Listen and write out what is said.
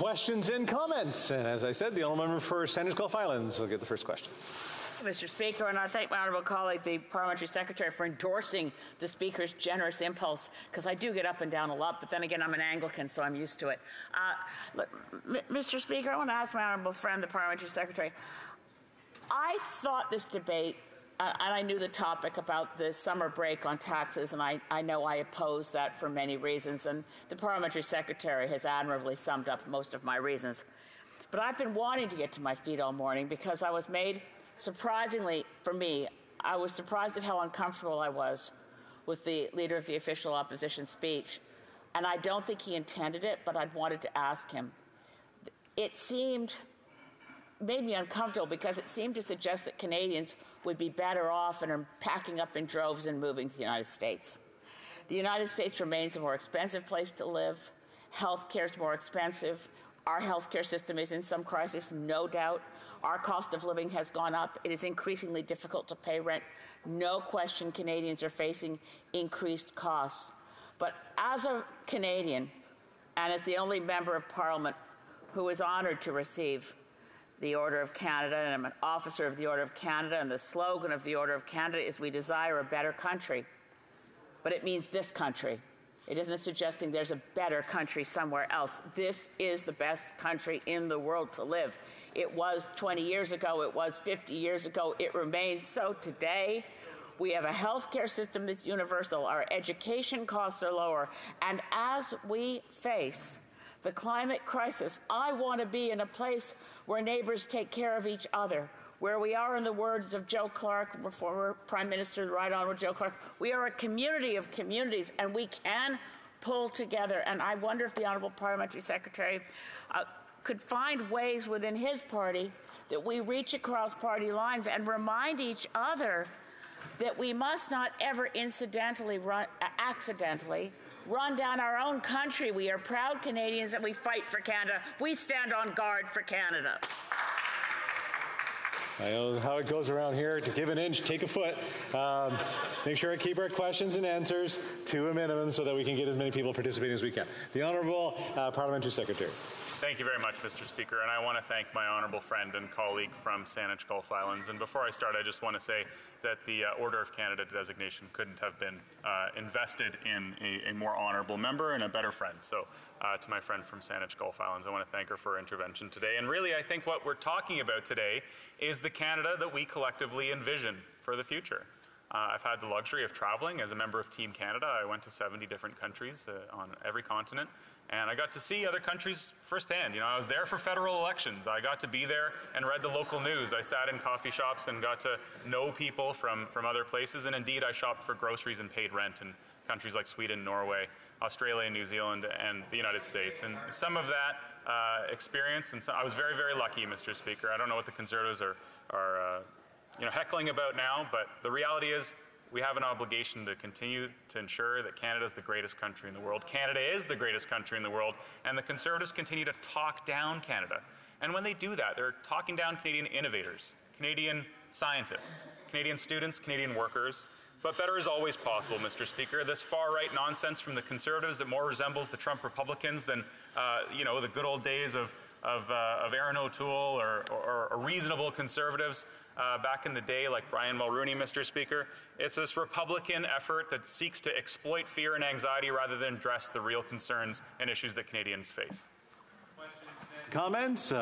questions and comments. And as I said, the honourable member for Saanich Gulf Islands will get the first question. Mr. Speaker, and I thank my honourable colleague, the Parliamentary Secretary, for endorsing the Speaker's generous impulse, because I do get up and down a lot, but then again, I'm an Anglican, so I'm used to it. Mr. Speaker, I want to ask my honourable friend, the Parliamentary Secretary, I thought this debate, and I knew the topic about the summer break on taxes, and I know I oppose that for many reasons, and the Parliamentary Secretary has admirably summed up most of my reasons. But I've been wanting to get to my feet all morning because I was made, surprisingly for me, I was surprised at how uncomfortable I was with the Leader of the Official Opposition speech. And I don't think he intended it, but I'd wanted to ask him. It made me uncomfortable because it seemed to suggest that Canadians would be better off and are packing up in droves and moving to the United States. The United States remains a more expensive place to live. Health care is more expensive. Our healthcare system is in some crisis, no doubt. Our cost of living has gone up. It is increasingly difficult to pay rent. No question Canadians are facing increased costs. But as a Canadian, and as the only member of Parliament who is honoured to receive the Order of Canada, and I'm an officer of the Order of Canada, and the slogan of the Order of Canada is "We desire a better country." But it means this country. It isn't suggesting there's a better country somewhere else. This is the best country in the world to live. It was 20 years ago. It was 50 years ago. It remains so today. We have a health care system that's universal. Our education costs are lower. And as we face the climate crisis, I want to be in a place where neighbors take care of each other, where we are, in the words of Joe Clark, former Prime Minister, the Right Honourable Joe Clark, we are a community of communities, and we can pull together. And I wonder if the Honourable Parliamentary Secretary could find ways within his party that we reach across party lines and remind each other that we must not ever accidentally run down our own country. We are proud Canadians and we fight for Canada. We stand on guard for Canada. I know how it goes around here. To give an inch, take a foot. Make sure I keep our questions and answers to a minimum so that we can get as many people participating as we can. The Honourable Parliamentary Secretary. Thank you very much, Mr. Speaker, and I want to thank my honourable friend and colleague from Saanich Gulf Islands. And before I start, I just want to say that the Order of Canada designation couldn't have been invested in a more honourable member and a better friend. So to my friend from Saanich Gulf Islands, I want to thank her for her intervention today. And really, I think what we're talking about today is the Canada that we collectively envision for the future. I've had the luxury of traveling as a member of Team Canada. I went to 70 different countries on every continent, and I got to see other countries firsthand. You know, I was there for federal elections. I got to be there and read the local news. I sat in coffee shops and got to know people from other places, and indeed I shopped for groceries and paid rent in countries like Sweden, Norway, Australia, New Zealand, and the United States. And some of that experience, and so I was very, very lucky, Mr. Speaker. I don't know what the Conservatives are heckling about now, but the reality is we have an obligation to continue to ensure that Canada is the greatest country in the world. Canada is the greatest country in the world, and the Conservatives continue to talk down Canada. And when they do that, they're talking down Canadian innovators, Canadian scientists, Canadian students, Canadian workers. But better is always possible, Mr. Speaker. This far-right nonsense from the Conservatives that more resembles the Trump Republicans than, the good old days of Aaron O'Toole or reasonable Conservatives back in the day, like Brian Mulroney, Mr. Speaker. It's this Republican effort that seeks to exploit fear and anxiety rather than address the real concerns and issues that Canadians face. Comments?